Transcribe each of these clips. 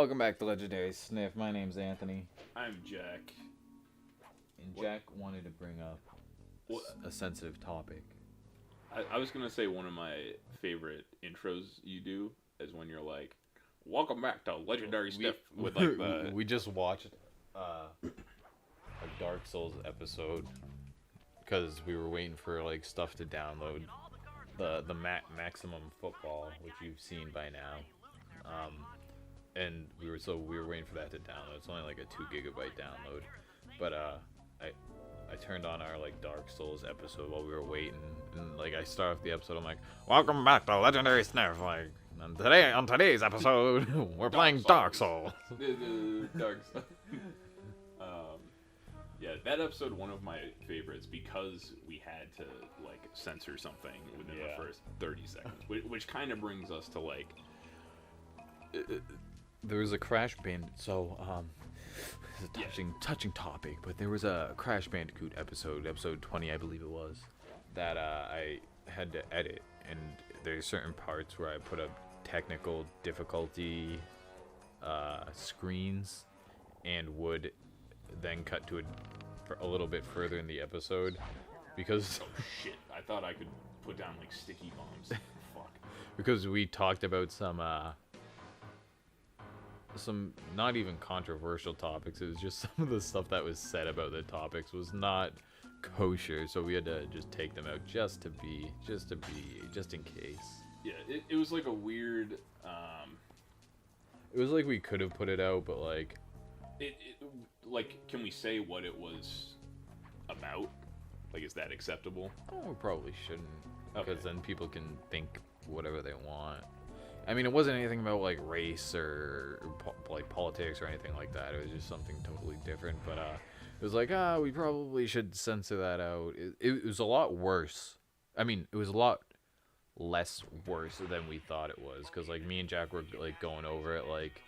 Welcome back to Legendary Sniff. My name's Anthony. I'm Jack. And Jack wanted to bring up a sensitive topic. I was going to say one of my favorite intros you do is when you're like, welcome back to Legendary Sniff. With like the... We just watched a Dark Souls episode because we were waiting for like stuff to download. The Maximum Football, which you've seen by now. And we were waiting for that to download. It's only like a 2 gigabyte download, but I turned on our like Dark Souls episode while we were waiting, and like I start off the episode, I'm like, welcome back to Legendary Sniff. Like on today's episode, we're playing Dark Souls. Dark Souls. Yeah, that episode, one of my favorites because we had to like censor something within the first 30 seconds, which kind of brings us to like. There was a Crash Bandicoot, so it's a touching topic, but there was a Crash Bandicoot episode 20, I believe it was, that I had to edit, and there's certain parts where I put up technical difficulty screens, and would then cut to a little bit further in the episode, because oh shit, I thought I could put down like sticky bombs. Fuck. Because we talked about some not even controversial topics. It was just some of the stuff that was said about the topics was not kosher, so we had to just take them out just in case. Yeah, it was like a weird it was like we could have put it out, but like like, can we say what it was about? Like, is that acceptable? Oh, we probably shouldn't, because then people can think whatever they want. I mean, it wasn't anything about like race or like politics or anything like that. It was just something totally different. But it was like, we probably should censor that out. It was a lot worse. I mean, it was a lot less worse than we thought it was, because like me and Jack were like going over it, like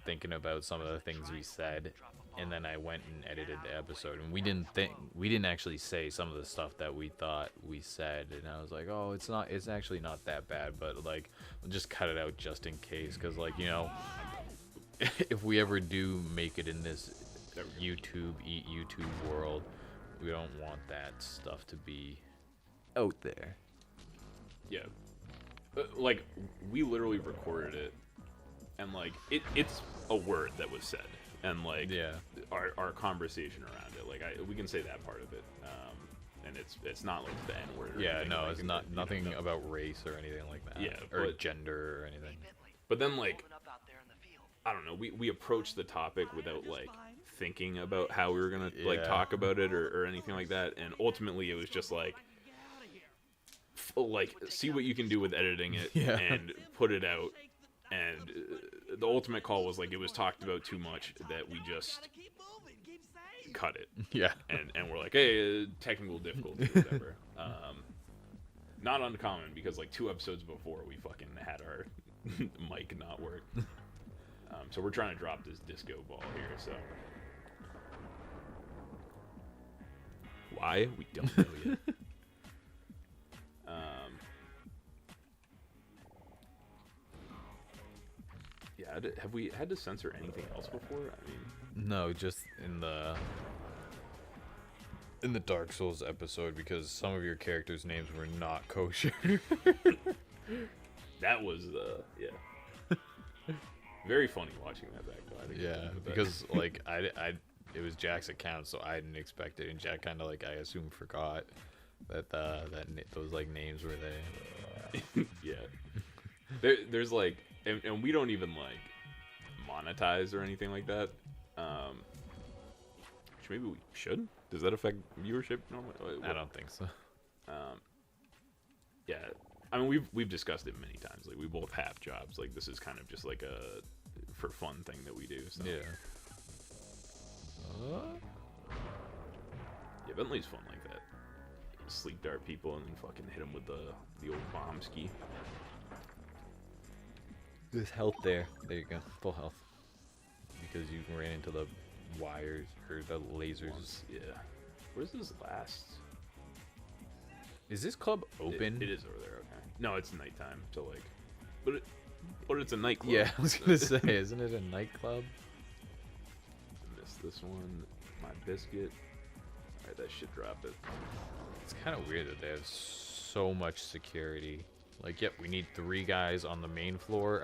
thinking about some of the things we said, and then I went and edited the episode, and we didn't actually say some of the stuff that we thought we said, and I was like, oh, it's actually not that bad, but like we'll just cut it out just in case, because like, you know, if we ever do make it in this YouTube world, we don't want that stuff to be out there. Yeah, like we literally recorded it, and like it's a word that was said, and like our conversation around it, like we can say that part of it, and it's not like the N word. No, it's like nothing about race or anything like that. Yeah, or gender or anything. But then like, I don't know, we approached the topic without like thinking about how we were gonna like talk about it or anything like that, and ultimately it was just like see what you can do with editing it and put it out. And the ultimate call was like, it was talked about too much that we just cut it. Yeah. And we're like, hey, technical difficulty, whatever. Not uncommon, because like 2 episodes before we fucking had our mic not work. So we're trying to drop this disco ball here. So why, we don't know yet. Have we had to censor anything else before? I mean, no, just in the Dark Souls episode, because some of your characters' names were not kosher. That was very funny watching that back though. I think because like it was Jack's account, so I didn't expect it, and Jack kind of like, I assume, forgot that those like names were there. Yeah. There's like, and we don't even like monetize or anything like that. Which maybe we should. Does that affect viewership normally? I don't think so. Yeah, I mean we've discussed it many times. Like, we both have jobs. Like, this is kind of just like a for fun thing that we do. So. Yeah. Yeah, Bentley's fun like that. Sleep dart people and then fucking hit them with the old bomb ski. There's health there. There you go. Full health. Because you ran into the wires or the lasers. Yeah. Where does this last? Is this club open? It is over there. Okay. No, it's nighttime. So like, but But it's a nightclub. Yeah, I was gonna say, isn't it a nightclub? Missed this one. My biscuit. Alright, that shit dropped it. It's kind of weird that they have so much security. Like, yep, we need 3 guys on the main floor,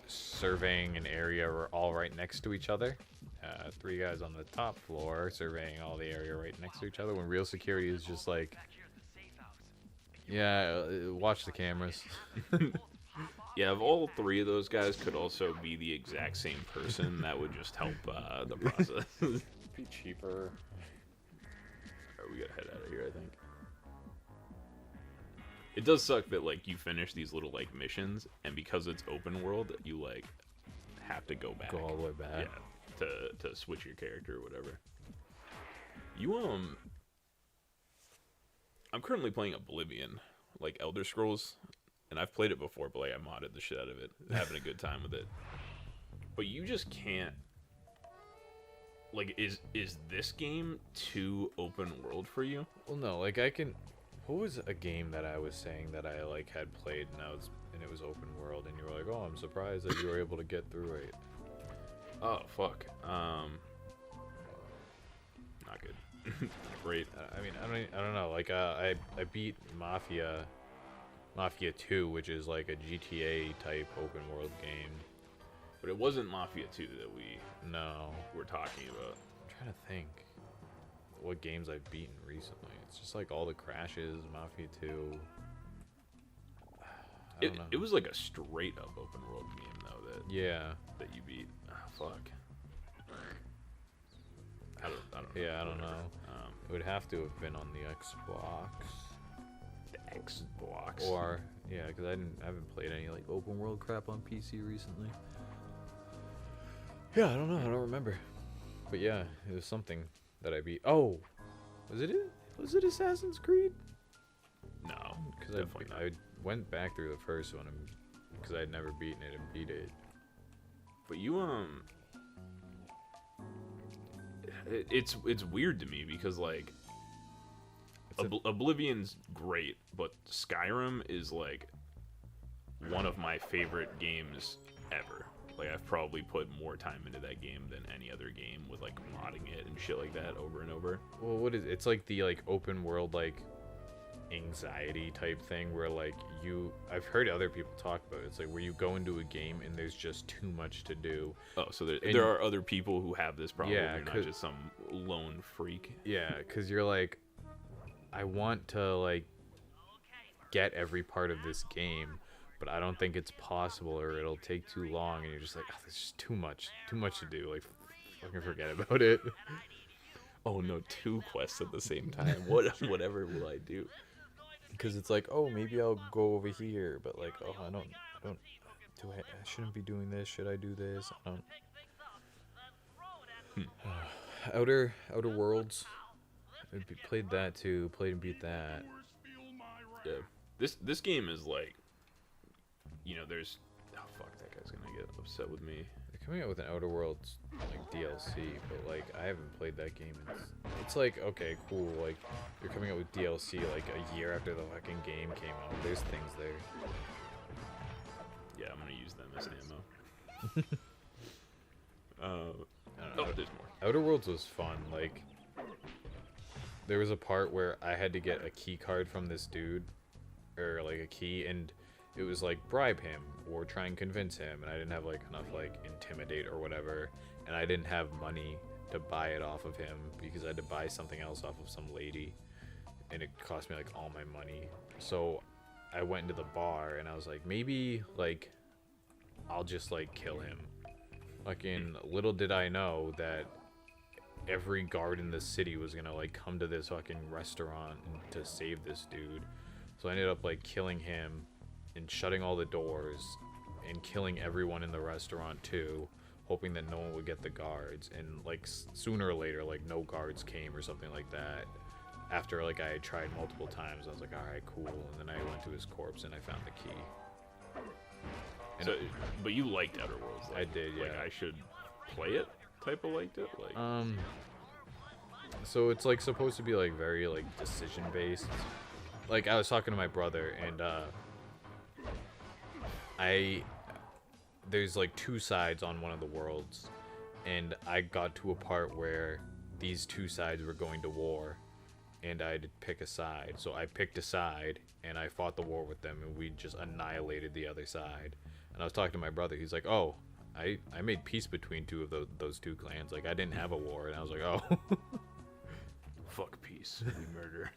surveying an area all right next to each other. 3 guys on the top floor, surveying all the area right next to each other. When real security is just like, yeah, watch the cameras. Yeah, if all 3 of those guys could also be the exact same person, that would just help the process. Be cheaper. Alright, we gotta head out of here, I think. It does suck that, like, you finish these little, like, missions, and because it's open world, you, like, have to go back. Go all the way back. Yeah, to switch your character or whatever. You, I'm currently playing Oblivion, like Elder Scrolls, and I've played it before, but, like, I modded the shit out of it, having a good time with it. But you just can't, like, is this game too open world for you? Well, no, like, I can... What was a game that I was saying that I, like, had played and it was open world, and you were like, oh, I'm surprised that you were able to get through it. Oh, fuck. Not good. Not great. I mean, I don't know. Like, I beat Mafia 2, which is like a GTA type open world game. But it wasn't Mafia 2 that we were talking about. I'm trying to think what games I've beaten recently. It's just like all the crashes, Mafia 2. It was like a straight up open world game though that that you beat. Oh, fuck. I don't know. Yeah, I don't know. It would have to have been on the Xbox. The Xbox. Or yeah, because I haven't played any like open world crap on PC recently. Yeah, I don't know. I don't remember. But yeah, it was something that I beat. Oh, was it? Was it Assassin's Creed? No, because I went back through the first one because I'd never beaten it and beat it. But you it's weird to me because like Oblivion's great, but Skyrim is like one of my favorite games ever. Like I've probably put more time into that game than any other game with like modding it and shit like that over and over. Well, what is it's like the like open world like anxiety type thing where like I've heard other people talk about it. It's like where you go into a game and there's just too much to do. Oh, so there are other people who have this problem. Yeah, you're not just some lone freak. Yeah, because you're like, I want to like get every part of this game, but I don't think it's possible or it'll take too long, and you're just like, oh, there's just too much to do. Like, fucking forget about it. Oh no, 2 quests at the same time. Whatever will I do? Because it's like, oh, maybe I'll go over here, but like, oh, I shouldn't be doing this. Should I do this? I don't. Outer Worlds. I played that too. Played and beat that. Yeah. This game is like, you know, there's. Oh fuck, that guy's gonna get upset with me. They're coming out with an Outer Worlds like DLC, but like I haven't played that game. It's like, okay, cool. Like you're coming out with DLC like a year after the fucking game came out. There's things there. Yeah, I'm gonna use them as ammo. There's more. Outer Worlds was fun. Like there was a part where I had to get a key card from this dude, or like a key, and it was like bribe him or try and convince him, and I didn't have like enough like intimidate or whatever, and I didn't have money to buy it off of him because I had to buy something else off of some lady, and it cost me like all my money. So I went into the bar and I was like, maybe like I'll just like kill him. Fucking little did I know that every guard in the city was gonna like come to this fucking restaurant to save this dude. So I ended up like killing him and shutting all the doors and killing everyone in the restaurant too, hoping that no one would get the guards. And like sooner or later, like no guards came or something like that. After like I had tried multiple times, I was like, all right, cool. And then I went to his corpse and I found the key. And so, but you liked Outer Worlds. Like, I did, yeah. Like I should play it. Type of liked it. Like so it's like supposed to be like very like decision based. Like I was talking to my brother and I there's like two sides on one of the worlds, and I got to a part where these two sides were going to war, and I had to pick a side. So I picked a side, and I fought the war with them, and we just annihilated the other side. And I was talking to my brother. He's like, "Oh, I made peace between two of those two clans. Like, I didn't have a war." And I was like, "Oh." Fuck peace. We murder.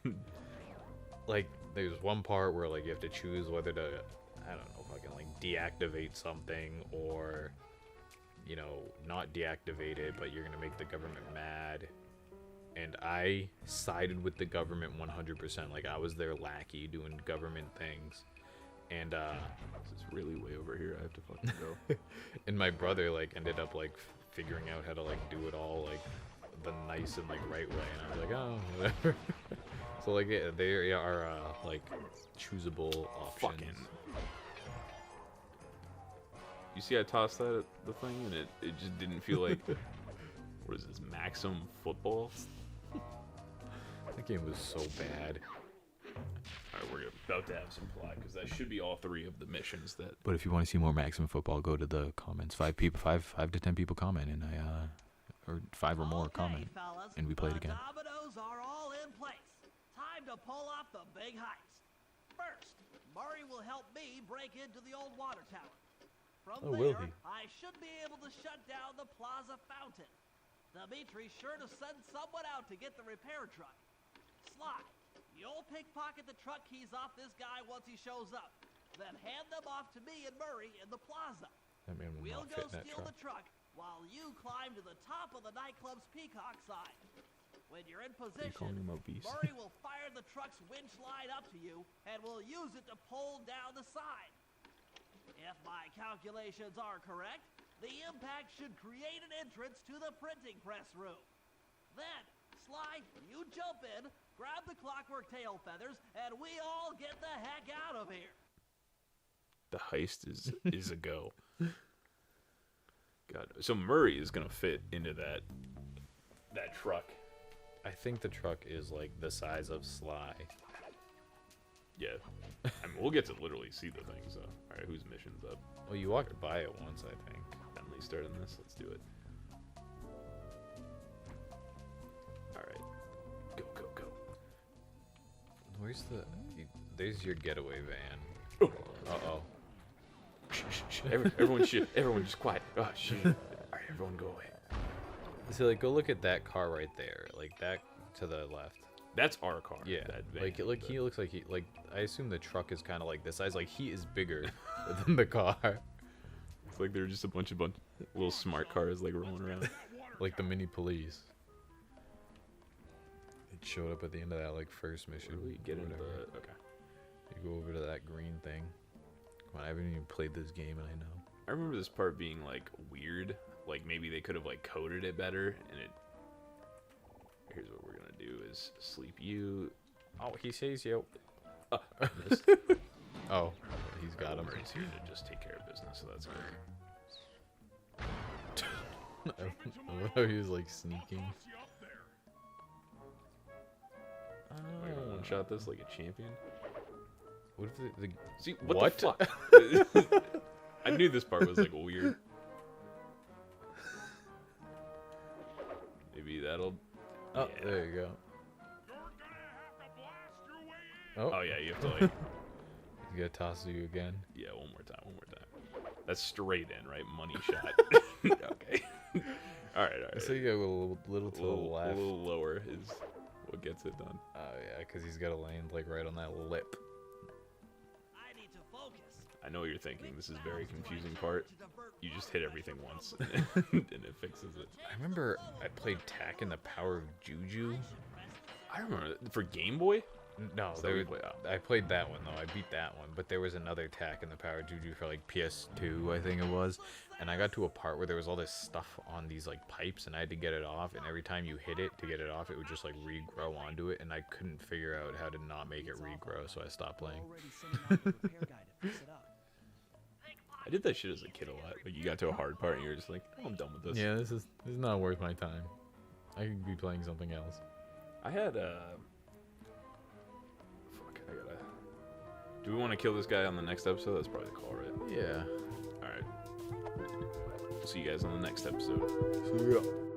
Like, there's one part where, like, you have to choose whether to, I don't know, fucking, like, deactivate something or, you know, not deactivate it, but you're gonna make the government mad. And I sided with the government 100%. Like, I was their lackey doing government things. And, this is really way over here. I have to fucking go. and my brother, like, ended up, like, figuring out how to, like, do it all, like, the nice and, like, right way. And I was like, oh, whatever. So, like, yeah, they are, like, choosable options. Fucking. You see I tossed that at the thing, and it just didn't feel like... What is this, Maximum Football? That game was so bad. Alright, we're about to have some plot, because that should be all three of the missions that... But if you want to see more Maximum Football, go to the comments. 5 to 10 people comment, and or 5 or more comment, fellas, and we play it again. The dominoes are all in place. Time to pull off the big heist. First, Murray will help me break into the old water tower. From will there, he? I should be able to shut down the plaza fountain. Dimitri's sure to send someone out to get the repair truck. Sly, you'll pickpocket the truck keys off this guy once he shows up. Then hand them off to me and Murray in the plaza. That man will We'll not go fit in that steal truck. the truck while you climb to the top of the nightclub's peacock side. When you're in position, calling him obese? Murray will fire the truck's winch line up to you and will use it to pull down the side. If my calculations are correct, the impact should create an entrance to the printing press room. Then, Sly, you jump in, grab the clockwork tail feathers, and we all get the heck out of here. The heist is a go. God. So Murray is gonna fit into that truck. I think the truck is like the size of Sly. Yeah. I mean, we'll get to literally see the thing, so. Alright, whose mission's up? Well, you walked by it once, I think. Bentley starting this? Let's do it. Alright. Go, go, go. Where's the... There's your getaway van. Oh. Uh-oh. Shh, shh, shh. Everyone just quiet. Oh, shit. Alright, everyone go away. So, like, go look at that car right there. Like, that to the left. That's our car. Yeah. That van, Like, he looks like he... Like, I assume the truck is kind of like this size. Like, he is bigger than the car. It's like they're just a bunch of little smart cars, like, rolling around. Like the mini police. It showed up at the end of that, like, first mission. Really get into whatever. the... Okay. You go over to that green thing. Come on, I haven't even played this game, and I know. I remember this part being, like, weird. Like, maybe they could have, like, coded it better, and it... Here's what we're gonna do is sleep you... Oh, he says yo. Missed. Oh, he's got him. Murray's here to just take care of business, so that's good. I love how he was, like, sneaking. We're gonna one-shot this like a champion. What if the See, what What? the fuck? I knew this part was, like, weird. Maybe that'll... Oh, yeah. there you go. Oh, yeah, you have to, like... He's gonna toss you again. Yeah, one more time. That's straight in, right? Money shot. Okay. Alright. So you go a little to the left. A little lower is what gets it done. Oh, yeah, because he's gotta land, like, right on that lip. I need to focus. I know what you're thinking. This is a very confusing part. You just hit everything once, and it fixes it. I remember I played Tak in the Power of Juju. I remember for Game Boy. No, So there we was, play- I played that one though. I beat that one, but there was another Tak in the Power of Juju for like PS2, I think it was. And I got to a part where there was all this stuff on these like pipes, and I had to get it off. And every time you hit it to get it off, it would just like regrow onto it, and I couldn't figure out how to not make it regrow, so I stopped playing. I did that shit as a kid a lot. Like, you got to a hard part, and you're just like, oh, I'm done with this. Yeah, this is not worth my time. I could be playing something else. I had fuck, I gotta... Do we want to kill this guy on the next episode? That's probably the call, right? Yeah. Alright. See you guys on the next episode. See ya.